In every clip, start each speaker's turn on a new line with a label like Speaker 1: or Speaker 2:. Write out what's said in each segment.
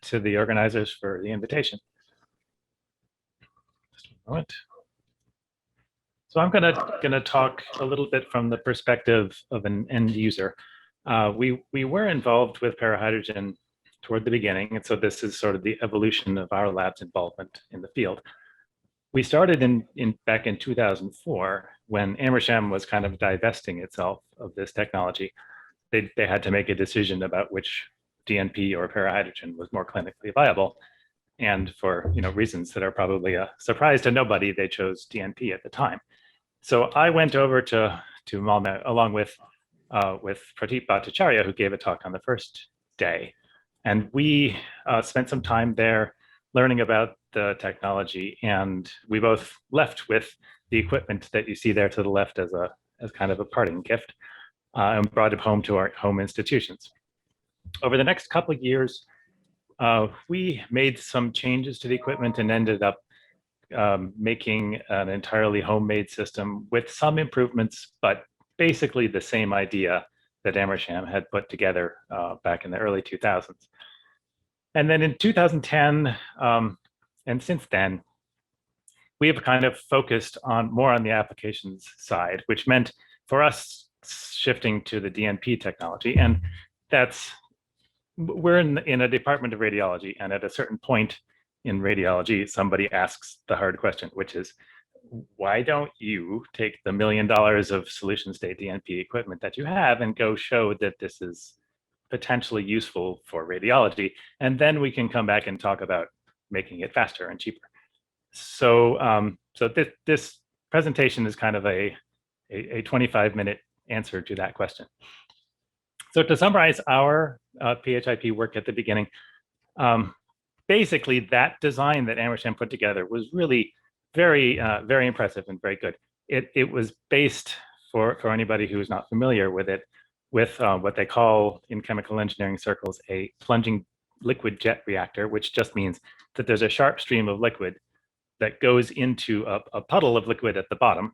Speaker 1: to the organizers for the invitation. Just a moment. So I'm gonna talk a little bit from the perspective of an end user. We were involved with parahydrogen toward the beginning, and so this is sort of the evolution of our lab's involvement in the field. We started back in 2004 when Amersham was kind of divesting itself of this technology. They had to make a decision about which DNP or parahydrogen was more clinically viable. And for reasons that are probably a surprise to nobody, they chose DNP at the time. So I went over to Malmö along with Pradeep Bhattacharya, who gave a talk on the first day. And we spent some time there learning about the technology, and we both left with the equipment that you see there to the left as kind of a parting gift, and brought it home to our home institutions. Over the next couple of years, we made some changes to the equipment and ended up making an entirely homemade system with some improvements, but basically the same idea that Amersham had put together back in the early 2000s. And then in 2010, and since then, we have kind of focused more on the applications side, which meant for us shifting to the DNP technology. And we're in a department of radiology, and at a certain point in radiology, somebody asks the hard question, which is, why don't you take the $1 million of solution state DNP equipment that you have and go show that this is potentially useful for radiology, and then we can come back and talk about making it faster and cheaper. So, this presentation is kind of a 25-minute answer to that question. So to summarize our PHIP work at the beginning, basically that design that Amersham put together was really very impressive and very good. It was based, for anybody who is not familiar with it, with what they call in chemical engineering circles a plunging liquid jet reactor, which just means that there's a sharp stream of liquid that goes into a puddle of liquid at the bottom,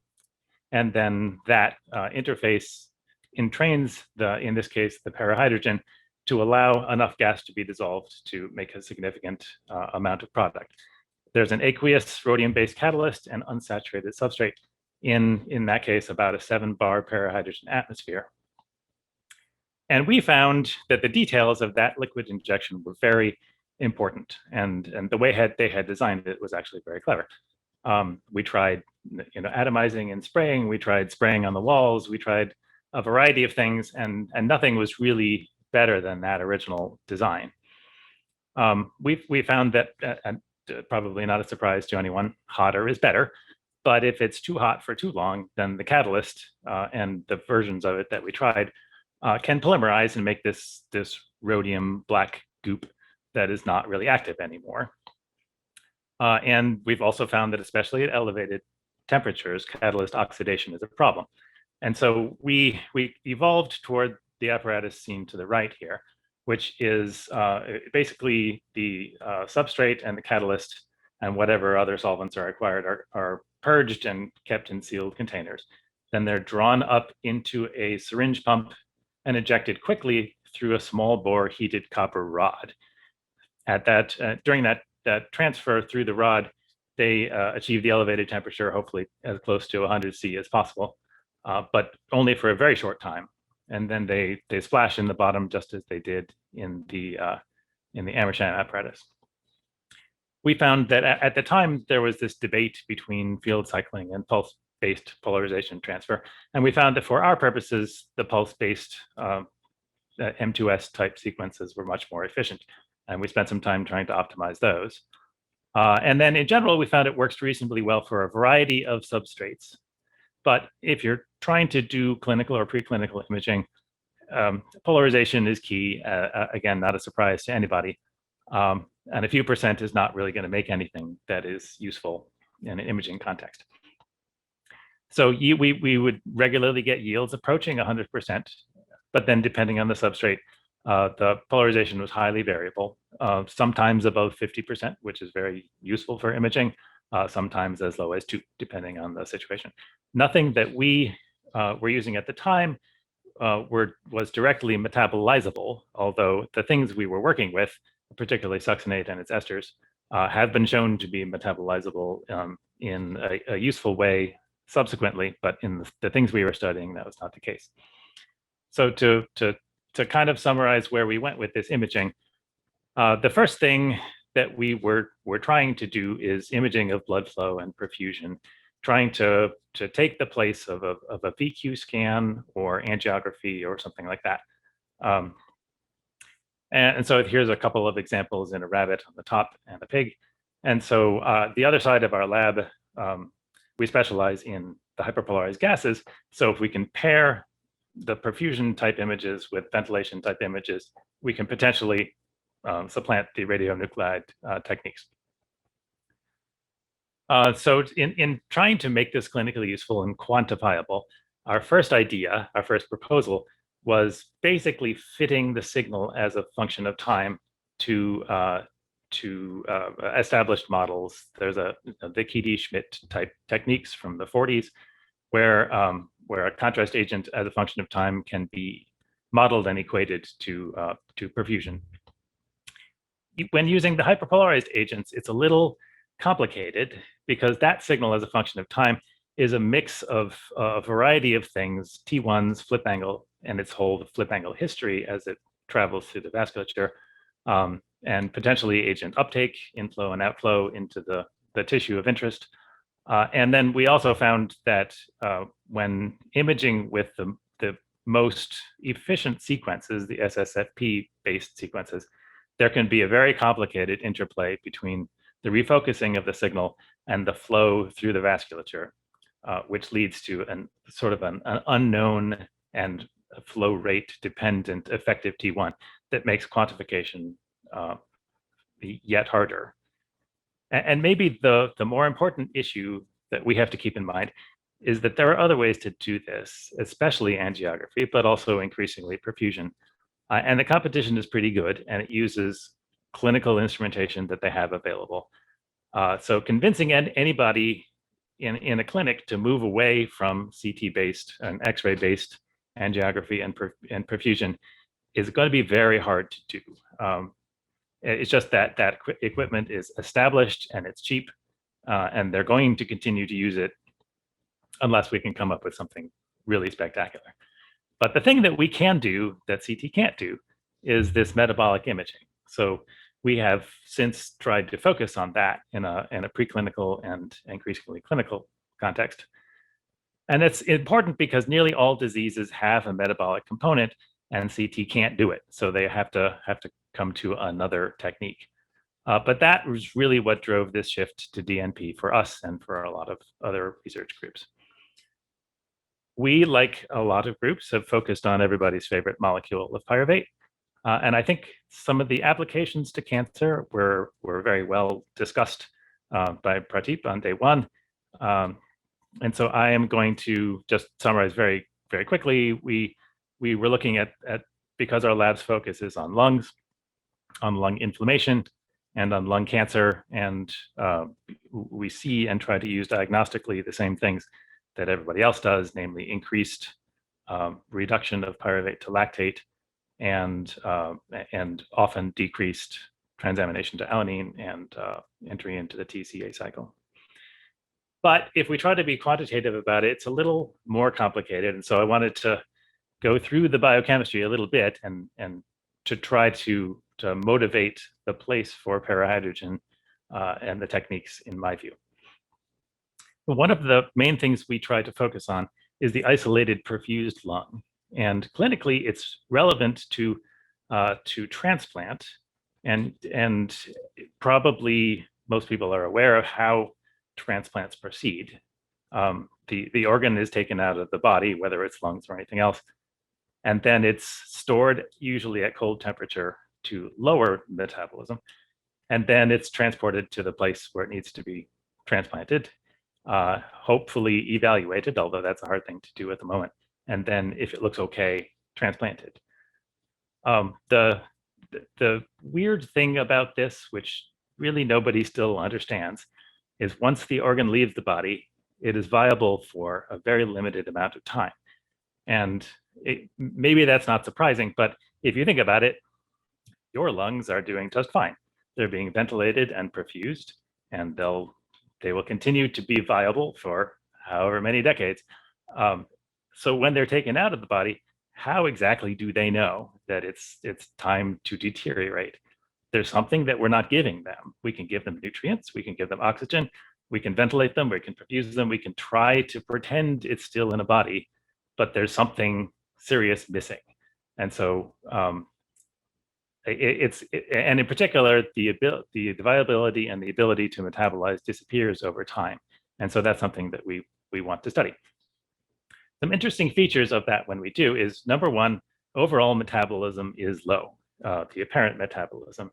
Speaker 1: and then that interface entrains in this case, the parahydrogen, to allow enough gas to be dissolved to make a significant amount of product. There's an aqueous rhodium-based catalyst and unsaturated substrate, in that case, about a 7-bar parahydrogen atmosphere. And we found that the details of that liquid injection were very important, and the way they had designed it was actually very clever. We tried atomizing and spraying, we tried spraying on the walls, we tried a variety of things, and nothing was really better than that original design. We found that, probably not a surprise to anyone, hotter is better, but if it's too hot for too long, then the catalyst and the versions of it that we tried can polymerize and make this rhodium black goop that is not really active anymore. And we've also found that especially at elevated temperatures, catalyst oxidation is a problem. And so we evolved toward the apparatus seen to the right here, which is basically the substrate and the catalyst and whatever other solvents are required are purged and kept in sealed containers. Then they're drawn up into a syringe pump and ejected quickly through a small bore heated copper rod. During that transfer through the rod, they achieve the elevated temperature, hopefully as close to 100 C as possible, but only for a very short time. And then they splash in the bottom just as they did in the Amersham apparatus. We found that at the time there was this debate between field cycling and pulse-based polarization transfer, and we found that for our purposes, the pulse-based M2S type sequences were much more efficient, and we spent some time trying to optimize those. And then in general, we found it works reasonably well for a variety of substrates. But if you're trying to do clinical or preclinical imaging, polarization is key. Again, not a surprise to anybody. And a few percent is not really going to make anything that is useful in an imaging context. So we would regularly get yields approaching 100%, but then depending on the substrate, the polarization was highly variable, sometimes above 50%, which is very useful for imaging, sometimes as low as 2, depending on the situation. Nothing that we were using at the time was directly metabolizable, although the things we were working with particularly succinate and its esters, have been shown to be metabolizable in a useful way subsequently, but in the things we were studying, that was not the case. So to kind of summarize where we went with this imaging, the first thing that we were trying to do is imaging of blood flow and perfusion, trying to take the place of a VQ scan or angiography or something like that. And so here's a couple of examples in a rabbit on the top and a pig. And so the other side of our lab, we specialize in the hyperpolarized gases. So if we can pair the perfusion type images with ventilation type images, we can potentially supplant the radionuclide techniques. So in trying to make this clinically useful and quantifiable, our first idea, our first proposal, was basically fitting the signal as a function of time to established models. There's the Kadlecek type techniques from the 40s, where a contrast agent as a function of time can be modeled and equated to perfusion. When using the hyperpolarized agents, it's a little complicated because that signal as a function of time is a mix of a variety of things, T1s, flip angle, and its whole flip angle history as it travels through the vasculature, and potentially agent uptake, inflow and outflow into the tissue of interest. And then we also found that when imaging with the most efficient sequences, the SSFP-based sequences, there can be a very complicated interplay between the refocusing of the signal and the flow through the vasculature, which leads to an unknown and flow rate dependent effective T1 that makes quantification yet harder. And maybe the more important issue that we have to keep in mind is that there are other ways to do this, especially angiography, but also increasingly perfusion. And the competition is pretty good, and it uses clinical instrumentation that they have available. So convincing anybody in a clinic to move away from CT-based and X-ray-based angiography and perfusion is going to be very hard to do. It's just that equipment is established and it's cheap, and they're going to continue to use it unless we can come up with something really spectacular. But the thing that we can do that CT can't do is this metabolic imaging. So we have since tried to focus on that in a preclinical and increasingly clinical context. And it's important because nearly all diseases have a metabolic component, and CT can't do it. So they have to come to another technique. But that was really what drove this shift to DNP for us and for a lot of other research groups. We, like a lot of groups, have focused on everybody's favorite molecule of pyruvate. And I think some of the applications to cancer were very well discussed by PHIP on day one. And so I am going to just summarize very, very quickly. We were looking at because our lab's focus is on lungs, on lung inflammation, and on lung cancer, and we see and try to use diagnostically the same things that everybody else does, namely increased reduction of pyruvate to lactate, and often decreased transamination to alanine and entry into the TCA cycle. But if we try to be quantitative about it, it's a little more complicated. And so I wanted to go through the biochemistry a little bit and to try to motivate the place for parahydrogen and the techniques in my view. One of the main things we try to focus on is the isolated perfused lung. And clinically, it's relevant to transplant. And probably most people are aware of how transplants proceed. The organ is taken out of the body, whether it's lungs or anything else, and then it's stored usually at cold temperature to lower metabolism, and then it's transported to the place where it needs to be transplanted, hopefully evaluated, although that's a hard thing to do at the moment, and then if it looks okay, transplanted. The weird thing about this, which really nobody still understands, is once the organ leaves the body, it is viable for a very limited amount of time. And maybe that's not surprising, but if you think about it, your lungs are doing just fine. They're being ventilated and perfused, and they will continue to be viable for however many decades. So when they're taken out of the body, how exactly do they know that it's time to deteriorate? There's something that we're not giving them. We can give them nutrients, we can give them oxygen, we can ventilate them, we can perfuse them, we can try to pretend it's still in a body, but there's something serious missing. And so and in particular, the viability and the ability to metabolize disappears over time. And so that's something that we want to study. Some interesting features of that when we do is, number one, overall metabolism is low, the apparent metabolism.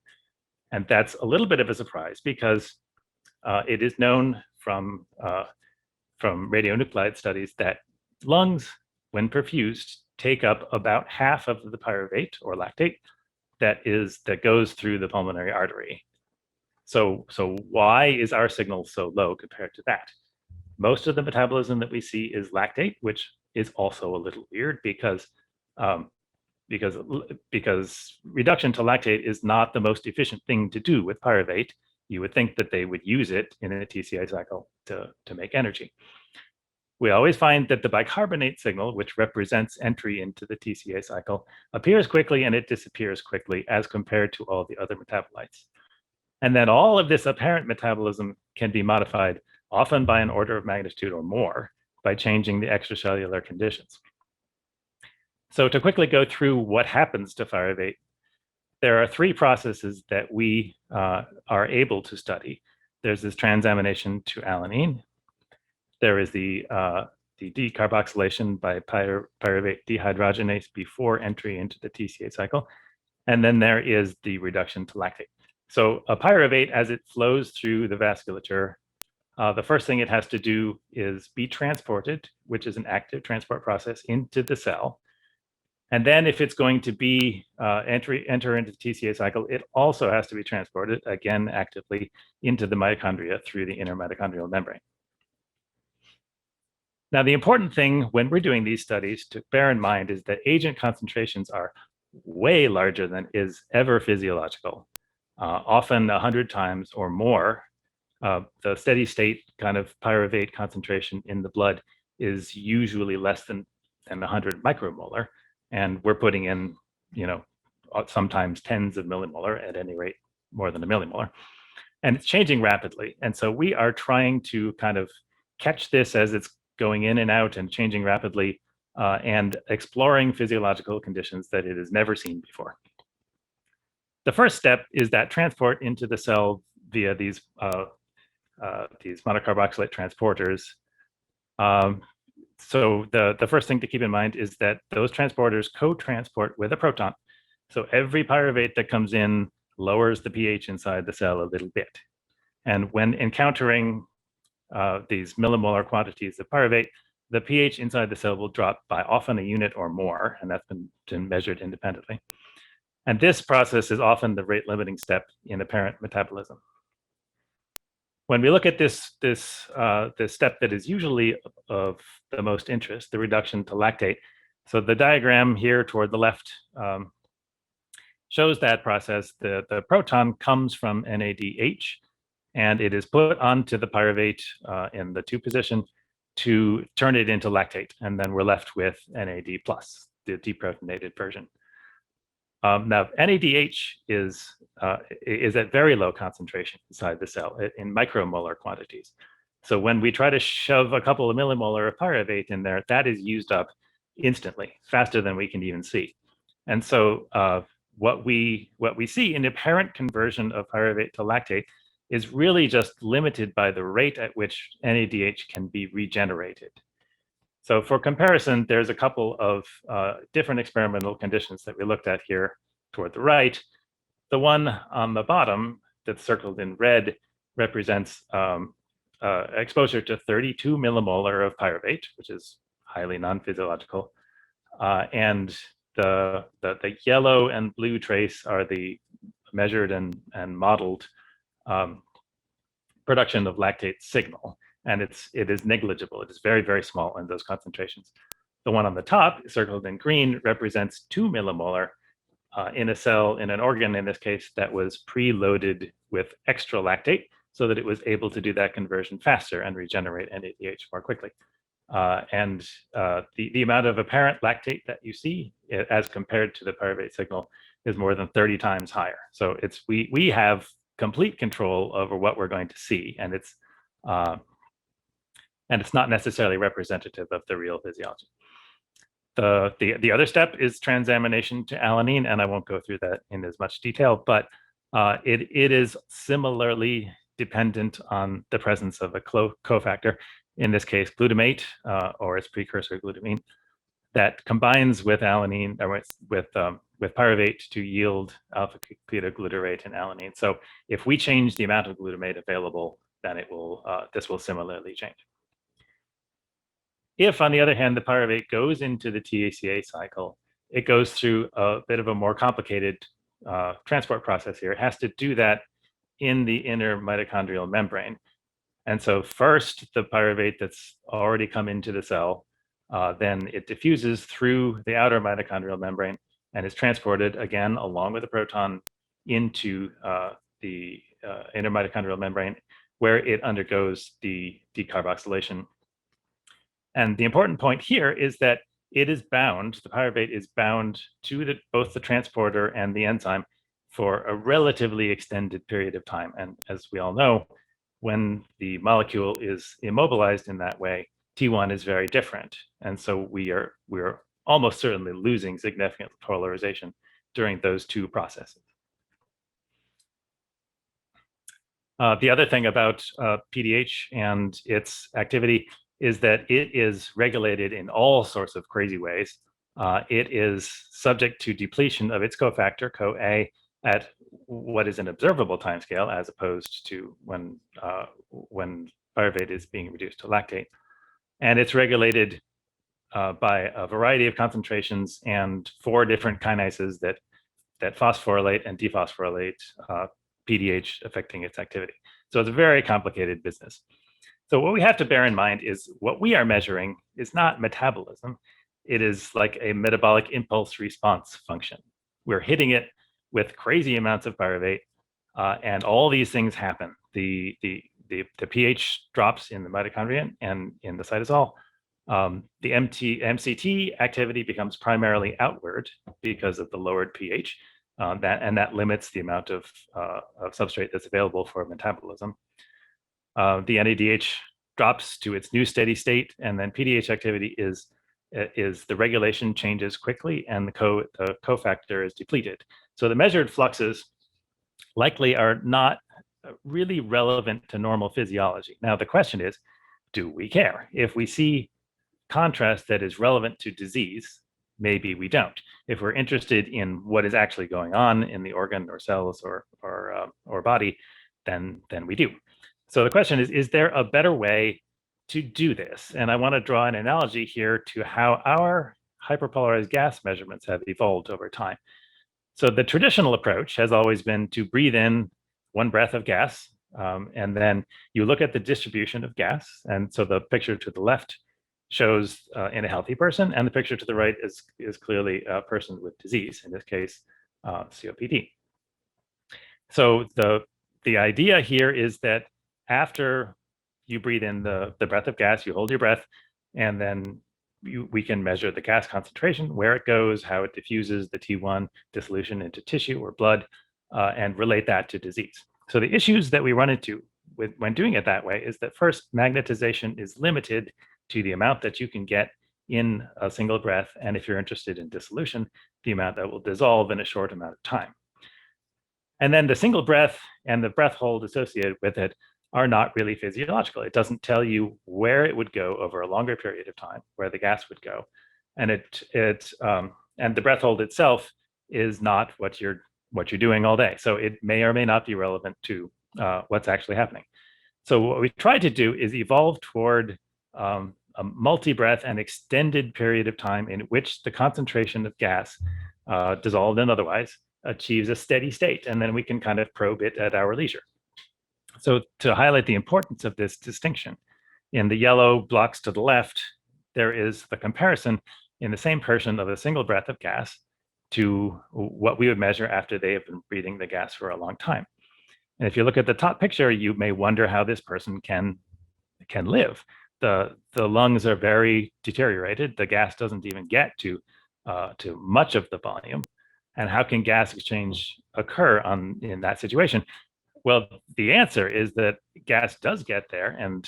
Speaker 1: And that's a little bit of a surprise because it is known from radionuclide studies that lungs, when perfused, take up about half of the pyruvate or lactate that goes through the pulmonary artery. So why is our signal so low compared to that? Most of the metabolism that we see is lactate, which is also a little weird because reduction to lactate is not the most efficient thing to do with pyruvate. You would think that they would use it in a TCA cycle to make energy. We always find that the bicarbonate signal, which represents entry into the TCA cycle, appears quickly and it disappears quickly as compared to all the other metabolites. And then all of this apparent metabolism can be modified, often by an order of magnitude or more, by changing the extracellular conditions. So to quickly go through what happens to pyruvate, there are three processes that we are able to study. There's this transamination to alanine. There is the decarboxylation by pyruvate dehydrogenase before entry into the TCA cycle. And then there is the reduction to lactate. So a pyruvate, as it flows through the vasculature, the first thing it has to do is be transported, which is an active transport process, into the cell. And then if it's going to be enter into the TCA cycle, it also has to be transported, again, actively into the mitochondria through the inner mitochondrial membrane. Now, the important thing when we're doing these studies to bear in mind is that agent concentrations are way larger than is ever physiological, often 100 times or more. The steady state kind of pyruvate concentration in the blood is usually less than 100 micromolar. And we're putting in, sometimes tens of millimolar, at any rate, more than a millimolar. And it's changing rapidly. And so we are trying to kind of catch this as it's going in and out and changing rapidly, and exploring physiological conditions that it has never seen before. The first step is that transport into the cell via these monocarboxylate transporters. So the first thing to keep in mind is that those transporters co-transport with a proton. So every pyruvate that comes in lowers the pH inside the cell a little bit. And when encountering these millimolar quantities of pyruvate, the pH inside the cell will drop by often a unit or more, and that's been measured independently. And this process is often the rate limiting step in apparent metabolism. When we look at this step that is usually of the most interest, the reduction to lactate, so the diagram here toward the left shows that process. The proton comes from NADH, and it is put onto the pyruvate in the 2 position to turn it into lactate, and then we're left with NAD+, the deprotonated version. Now, NADH is at very low concentration inside the cell in micromolar quantities. So when we try to shove a couple of millimolar of pyruvate in there, that is used up instantly, faster than we can even see. And so what we see in apparent conversion of pyruvate to lactate is really just limited by the rate at which NADH can be regenerated. So for comparison, there's a couple of different experimental conditions that we looked at here toward the right. The one on the bottom that's circled in red represents exposure to 32 millimolar of pyruvate, which is highly non-physiological. And the yellow and blue trace are the measured and modeled production of lactate signal. And it is negligible. It is very, very small in those concentrations. The one on the top, circled in green, represents 2 millimolar, in a cell, in an organ in this case, that was preloaded with extra lactate so that it was able to do that conversion faster and regenerate NADH more quickly. The amount of apparent lactate that you see as compared to the pyruvate signal is more than 30 times higher. So we have complete control over what we're going to see, and it's not necessarily representative of the real physiology. The other step is transamination to alanine, and I won't go through that in as much detail, but it is similarly dependent on the presence of a cofactor, in this case glutamate or its precursor glutamine, that combines with alanine or with pyruvate to yield alpha ketoglutarate and alanine. So if we change the amount of glutamate available, then this will similarly change. If, on the other hand, the pyruvate goes into the TACA cycle, it goes through a bit of a more complicated transport process here. It has to do that in the inner mitochondrial membrane. And so first, the pyruvate that's already come into the cell, then it diffuses through the outer mitochondrial membrane and is transported again along with the proton into the inner mitochondrial membrane, where it undergoes the decarboxylation. And the important point here is that it is bound, the pyruvate is bound to both the transporter and the enzyme for a relatively extended period of time. And as we all know, when the molecule is immobilized in that way, T1 is very different. And so we're almost certainly losing significant polarization during those two processes. The other thing about PDH and its activity is that it is regulated in all sorts of crazy ways. It is subject to depletion of its cofactor, CoA, at what is an observable timescale, as opposed to when pyruvate is being reduced to lactate. And it's regulated by a variety of concentrations and 4 different kinases that phosphorylate and dephosphorylate PDH, affecting its activity. So it's a very complicated business. So what we have to bear in mind is what we are measuring is not metabolism. It is like a metabolic impulse response function. We're hitting it with crazy amounts of pyruvate, and all these things happen. The pH drops in the mitochondria and in the cytosol. The MCT activity becomes primarily outward because of the lowered pH, that limits the amount of substrate that's available for metabolism. The NADH drops to its new steady state, and then PDH activity is the regulation changes quickly, and the cofactor is depleted. So the measured fluxes likely are not really relevant to normal physiology. Now the question is, do we care? If we see contrast that is relevant to disease, maybe we don't. If we're interested in what is actually going on in the organ or cells or body, then we do. So the question is there a better way to do this? And I want to draw an analogy here to how our hyperpolarized gas measurements have evolved over time. So the traditional approach has always been to breathe in 1 breath of gas, and then you look at the distribution of gas. And so the picture to the left shows in a healthy person, and the picture to the right is clearly a person with disease, in this case, COPD. So the idea here is that after you breathe in the breath of gas, you hold your breath, and then we can measure the gas concentration, where it goes, how it diffuses the T1 dissolution into tissue or blood, and relate that to disease. So the issues that we run into when doing it that way is that first, magnetization is limited to the amount that you can get in a single breath, and if you're interested in dissolution, the amount that will dissolve in a short amount of time. And then the single breath and the breath hold associated with it are not really physiological. It doesn't tell you where it would go over a longer period of time, where the gas would go, and and the breath hold itself is not what you're doing all day. So it may or may not be relevant to what's actually happening. So what we tried to do is evolve toward a multi-breath and extended period of time in which the concentration of gas, dissolved and otherwise, achieves a steady state, and then we can kind of probe it at our leisure. So to highlight the importance of this distinction, in the yellow blocks to the left, there is the comparison in the same person of a single breath of gas to what we would measure after they have been breathing the gas for a long time. And if you look at the top picture, you may wonder how this person can live. The lungs are very deteriorated. The gas doesn't even get to much of the volume. And how can gas exchange occur in that situation? Well, the answer is that gas does get there, and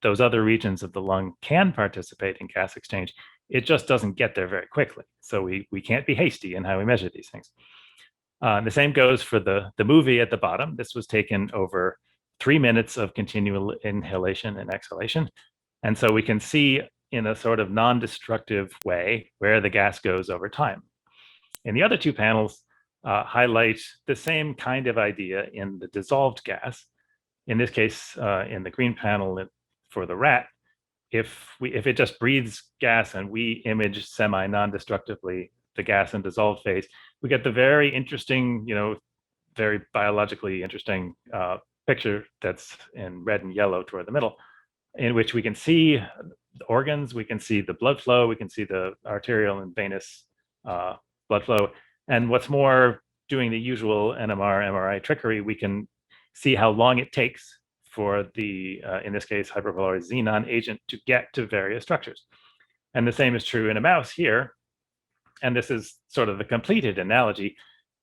Speaker 1: those other regions of the lung can participate in gas exchange. It just doesn't get there very quickly. So we can't be hasty in how we measure these things. The same goes for the movie at the bottom. This was taken over 3 minutes of continual inhalation and exhalation. And so we can see in a sort of non-destructive way where the gas goes over time. And the other two panels highlight the same kind of idea in the dissolved gas. In this case, in the green panel for the rat, if it just breathes gas and we image semi-non-destructively the gas in dissolved phase, we get the very interesting, very biologically interesting picture that's in red and yellow toward the middle, in which we can see the organs, we can see the blood flow, we can see the arterial and venous blood flow. And what's more, doing the usual NMR, MRI trickery, we can see how long it takes for the, in this case, hyperpolarized xenon agent to get to various structures. And the same is true in a mouse here. And this is sort of the completed analogy,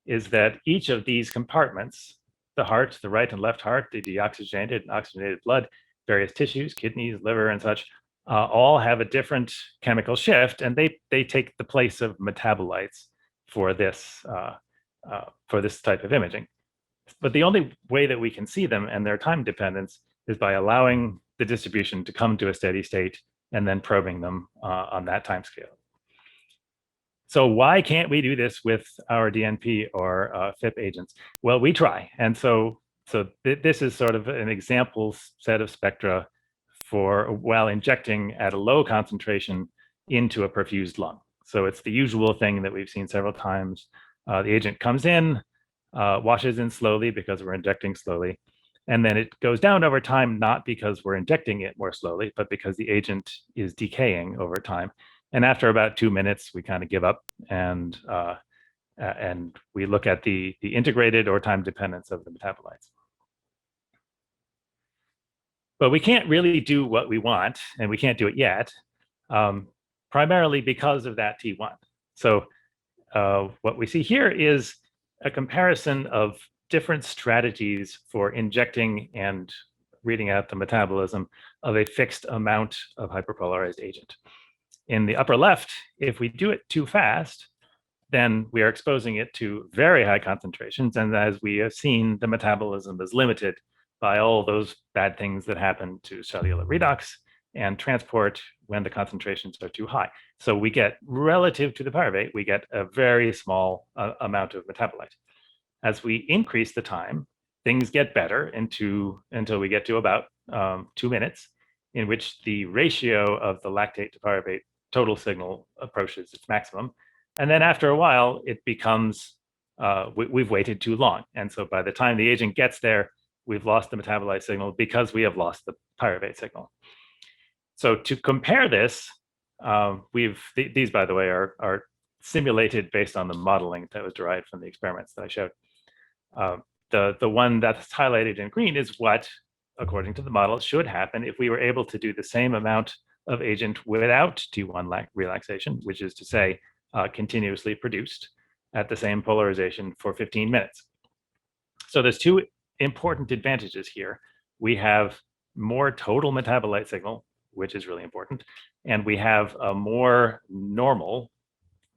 Speaker 1: is that each of these compartments, the heart, the right and left heart, the deoxygenated and oxygenated blood, various tissues, kidneys, liver, and such, all have a different chemical shift, and they take the place of metabolites for this type of imaging. But the only way that we can see them and their time dependence is by allowing the distribution to come to a steady state and then probing them on that time scale. So why can't we do this with our DNP or PHIP agents? Well, we try. And so this is sort of an example set of spectra for while injecting at a low concentration into a perfused lung. So it's the usual thing that we've seen several times. The agent comes in, washes in slowly because we're injecting slowly, and then it goes down over time, not because we're injecting it more slowly, but because the agent is decaying over time. And after about 2 minutes, we kind of give up and we look at the integrated or time dependence of the metabolites. But we can't really do what we want, and we can't do it yet, primarily because of that T1. So what we see here is a comparison of different strategies for injecting and reading out the metabolism of a fixed amount of hyperpolarized agent. In the upper left, if we do it too fast, then we are exposing it to very high concentrations. And as we have seen, the metabolism is limited by all those bad things that happen to cellular redox and transport when the concentrations are too high. So we get, relative to the pyruvate, we get a very small amount of metabolite. As we increase the time, things get better until we get to about 2 minutes, in which the ratio of the lactate to pyruvate total signal approaches its maximum. And then after a while, it becomes, we've waited too long. And so by the time the agent gets there, we've lost the metabolite signal because we have lost the pyruvate signal. So to compare this, these, by the way, are simulated based on the modeling that was derived from the experiments that I showed. The one that's highlighted in green is what, according to the model, should happen if we were able to do the same amount of agent without T1 relaxation, which is to say, continuously produced at the same polarization for 15 minutes. So there's two important advantages here. We have more total metabolite signal, which is really important, and we have a more normal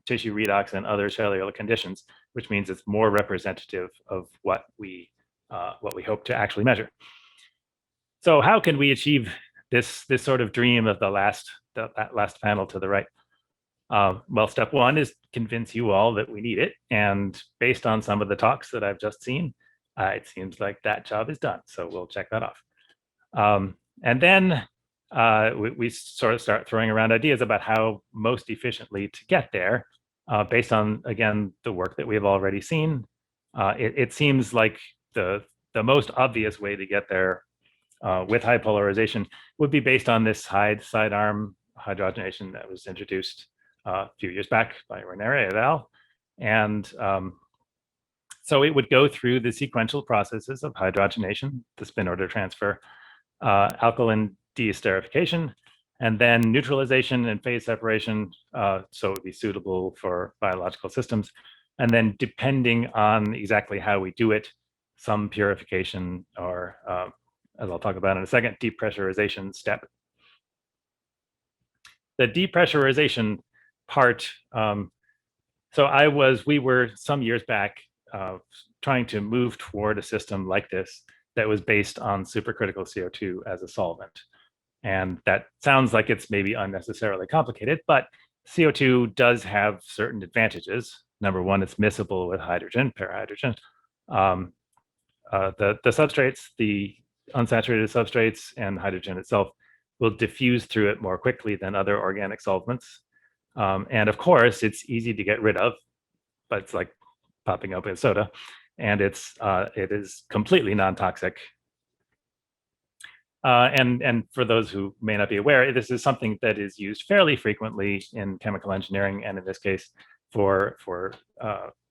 Speaker 1: tissue redox and other cellular conditions, which means it's more representative of what we hope to actually measure. So how can we achieve this sort of dream of that last panel to the right? Well, step one is convince you all that we need it. And based on some of the talks that I've just seen, it seems like that job is done. So we'll check that off. And then we sort of start throwing around ideas about how most efficiently to get there based on, again, the work that we have already seen. It seems like the most obvious way to get there with high polarization would be based on this sidearm hydrogenation that was introduced a few years back by Renere et al. And so it would go through the sequential processes of hydrogenation, the spin order transfer, alkaline deesterification, and then neutralization and phase separation, so it would be suitable for biological systems. And then depending on exactly how we do it, some purification or, as I'll talk about in a second, depressurization step. The depressurization part, we were some years back trying to move toward a system like this that was based on supercritical CO2 as a solvent. And that sounds like it's maybe unnecessarily complicated, but CO2 does have certain advantages. Number one, it's miscible with hydrogen, parahydrogen. The substrates, the unsaturated substrates and hydrogen itself will diffuse through it more quickly than other organic solvents. And of course, it's easy to get rid of, but it's like popping open soda, and it is completely non-toxic. And for those who may not be aware, this is something that is used fairly frequently in chemical engineering, and in this case, for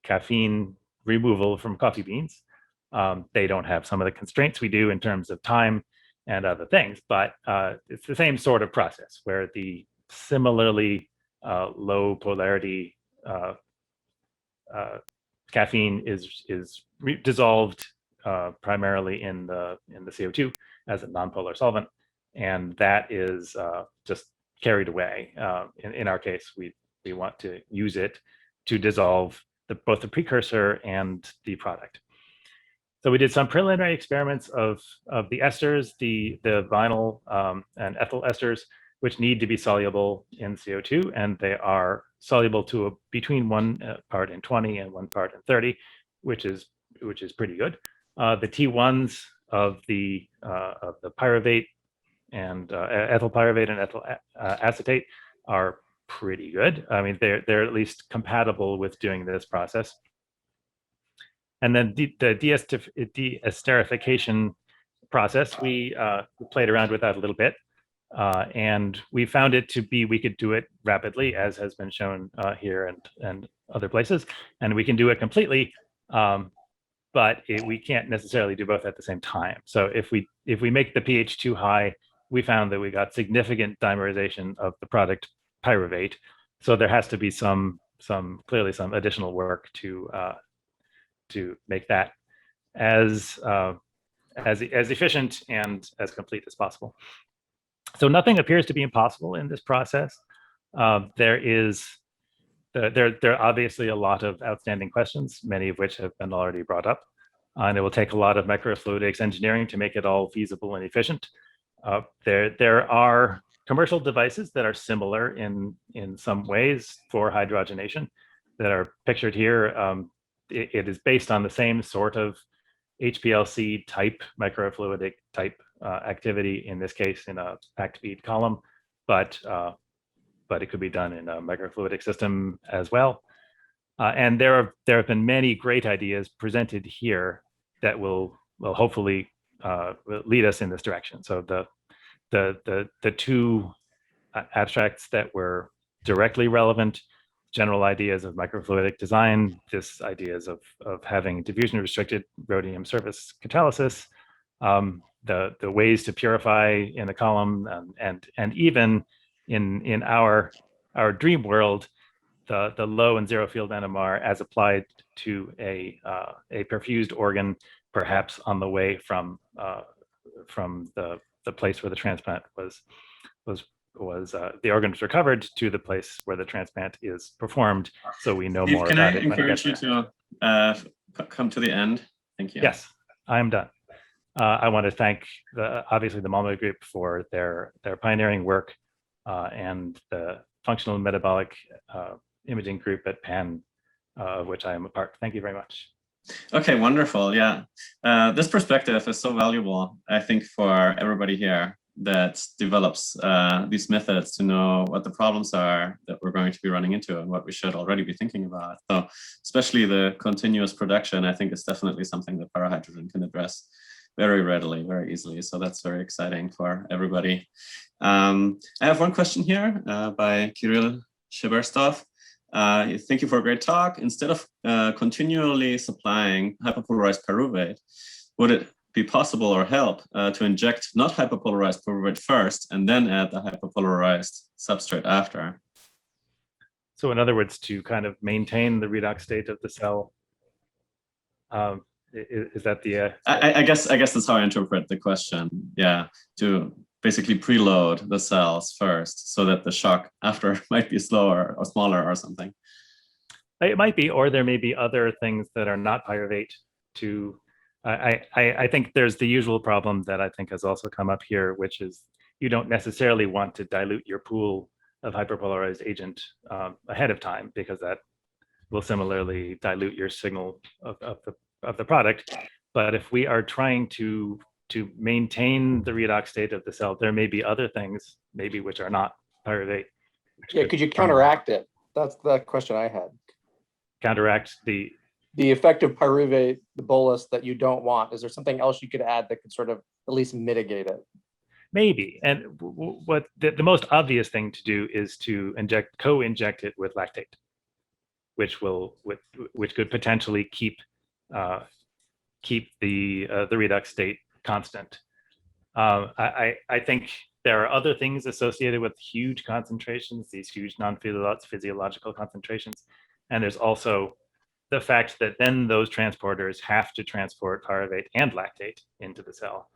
Speaker 1: caffeine removal from coffee beans. They don't have some of the constraints we do in terms of time and other things, but it's the same sort of process where the similarly low polarity caffeine is dissolved primarily in the CO2 as a nonpolar solvent, and that is just carried away. In our case, we want to use it to dissolve both the precursor and the product. So we did some preliminary experiments of the esters, the vinyl and ethyl esters, which need to be soluble in CO2, and they are soluble to between 1 part in 20 and 1 part in 30, which is pretty good. The T1s of the pyruvate and ethyl pyruvate and ethyl acetate are pretty good. I mean, they're at least compatible with doing this process. And then the deesterification process, we played around with that a little bit. And we found it to be, we could do it rapidly, as has been shown here and other places, and we can do it completely, but we can't necessarily do both at the same time. So if we make the pH too high, we found that we got significant dimerization of the product pyruvate. So there has to be clearly some additional work to make that as efficient and as complete as possible. So nothing appears to be impossible in this process. There are obviously a lot of outstanding questions, many of which have been already brought up. And it will take a lot of microfluidics engineering to make it all feasible and efficient. There are commercial devices that are similar in some ways for hydrogenation that are pictured here. It is based on the same sort of HPLC type, microfluidic type activity, in this case in a packed feed column, but it could be done in a microfluidic system as well. And there have been many great ideas presented here that will hopefully lead us in this direction. So the two abstracts that were directly relevant, general ideas of microfluidic design, this ideas of having diffusion restricted rhodium surface catalysis, the ways to purify in the column, and even in our dream world, the low and zero field NMR as applied to a perfused organ, perhaps on the way from the place where the transplant was the organ was recovered to the place where the transplant is performed, so we know more about it.
Speaker 2: Can I encourage you to come to the end? Thank you.
Speaker 1: Yes, I am done. I want to thank obviously the Malmö group for their pioneering work, and the functional metabolic imaging group at PAN, of which I am a part. Thank you very much.
Speaker 2: Okay, wonderful. Yeah, this perspective is so valuable, I think, for everybody here that develops these methods to know what the problems are that we're going to be running into and what we should already be thinking about. So especially the continuous production, I think, is definitely something that parahydrogen can address very readily, very easily. So that's very exciting for everybody. I have one question here by Kirill Shiberstov. Thank you for a great talk. Instead of continually supplying hyperpolarized pyruvate, would it be possible or help to inject not hyperpolarized pyruvate first and then add the hyperpolarized substrate after?
Speaker 1: So in other words, to kind of maintain the redox state of the cell. Is that the?
Speaker 2: I guess that's how I interpret the question. Yeah, to basically preload the cells first so that the shock after might be slower or smaller or something.
Speaker 1: It might be, or there may be other things that are not pyruvate to. I think there's the usual problem that I think has also come up here, which is you don't necessarily want to dilute your pool of hyperpolarized agent ahead of time, because that will similarly dilute your signal of the product. But if we are trying to maintain the redox state of the cell, there may be other things maybe which are not pyruvate.
Speaker 3: Yeah, could you counteract it? That's the question I had.
Speaker 1: Counteract the
Speaker 3: effect of pyruvate, the bolus that you don't want. Is there something else you could add that could sort of at least mitigate it?
Speaker 1: Maybe. And what the most obvious thing to do is to co-inject it with lactate, which could potentially keep the redox state constant. I think there are other things associated with huge concentrations, these huge non-physiological concentrations. And there's also the fact that then those transporters have to transport pyruvate and lactate into the cell.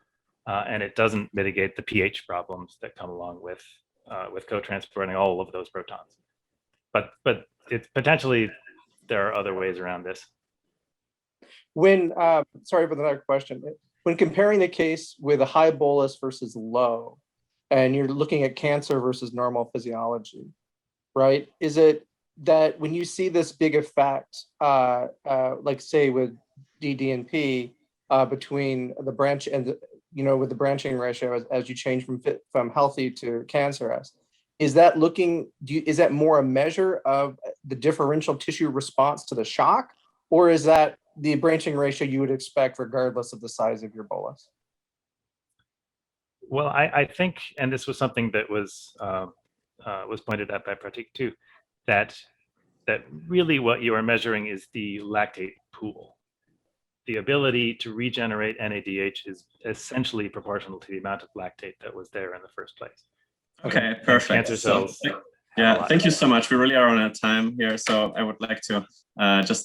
Speaker 1: And it doesn't mitigate the pH problems that come along with co-transporting all of those protons. But it's potentially, there are other ways around this.
Speaker 3: When, sorry for another question. When comparing the case with a high bolus versus low, and you're looking at cancer versus normal physiology, right? Is it that when you see this big effect, like say with DDNP, between the branch and with the branching ratio as you change from healthy to cancerous, is that is that more a measure of the differential tissue response to the shock, or is that the branching ratio you would expect regardless of the size of your bolus?
Speaker 1: Well, I think, and this was something that was pointed out by Pratik too, that really what you are measuring is the lactate pool. The ability to regenerate NADH is essentially proportional to the amount of lactate that was there in the first place.
Speaker 2: Okay, perfect.
Speaker 1: Cancer cells.
Speaker 2: Yeah, thank you so much. We really are on a time here, so I would like to just